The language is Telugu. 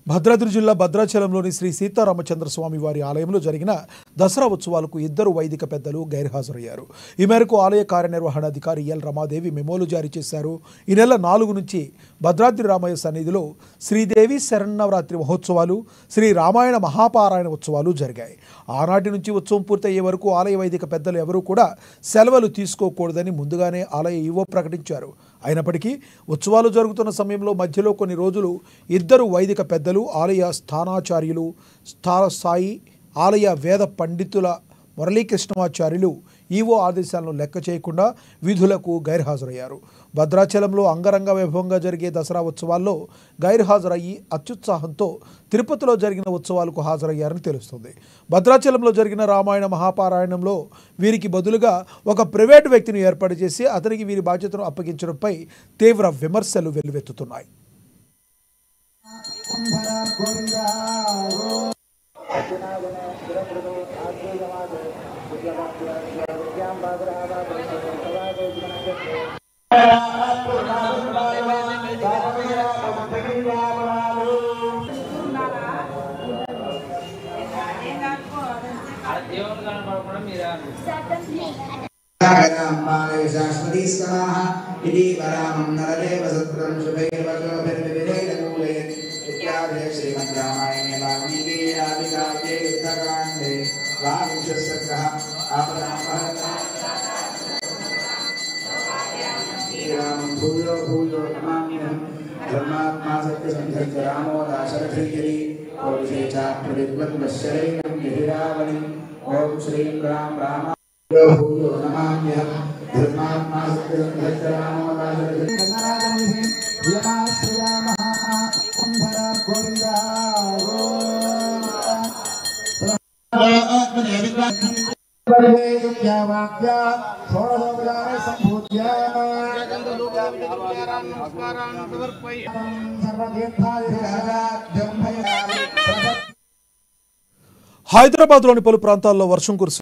భద్రాద్రి జిల్లా భద్రాచలంలోని శ్రీ సీతారామచంద్ర స్వామి వారి ఆలయంలో జరిగిన దసరా ఉత్సవాలకు ఇద్దరు వైదిక పెద్దలు గైర్హాజరయ్యారు. ఈ మేరకు ఆలయ కార్యనిర్వహణాధికారి ఎల్ రమాదేవి మెమోలు జారీ చేశారు. ఈ నెల 4 నుంచి భద్రాద్రి రామయ్య సన్నిధిలో శ్రీదేవి శరన్నవరాత్రి మహోత్సవాలు, శ్రీ రామాయణ మహాపారాయణ ఉత్సవాలు జరిగాయి. ఆనాటి నుంచి ఉత్సవం పూర్తయ్యే వరకు ఆలయ వైదిక పెద్దలు ఎవరూ కూడా సెలవులు తీసుకోకూడదని ముందుగానే ఆలయ ఈవో ప్రకటించారు. అయినప్పటికీ ఉత్సవాలు జరుగుతున్న సమయంలో మధ్యలో కొన్ని రోజులు ఇద్దరు వైదిక పెద్దలు ఆలయ స్థానాచార్యులు సాయి ఆలయ వేద పండితుల మురళీకృష్ణమాచార్యులు ఈవో ఆదేశాలను లెక్క చేయకుండా విధులకు గైర్హాజరయ్యారు. భద్రాచలంలో అంగరంగ వైభవంగా జరిగే దసరా ఉత్సవాల్లో గైర్హాజరయ్యి అత్యుత్సాహంతో తిరుపతిలో జరిగిన ఉత్సవాలకు హాజరయ్యారని తెలుస్తుంది. భద్రాచలంలో జరిగిన రామాయణ మహాపారాయణంలో వీరికి బదులుగా ఒక ప్రైవేటు వ్యక్తిని ఏర్పాటు చేసి అతనికి వీరి బాధ్యతను అప్పగించడంపై తీవ్ర విమర్శలు వెల్లువెత్తుతున్నాయి. धर्मात्मा सत्य संधर्ष रामो दाशरथयरी ओम श्री चाप्रविद्वद्वश्चरेणं गिरिरावणि ओम श्री राम राम भूयो नमाम्यहं धर्मात्मा सत्य संधर्ष रामो दाशरथयरी హైదరాబాద్లోని పలు ప్రాంతాల్లో వర్షం కురుస్తుంది.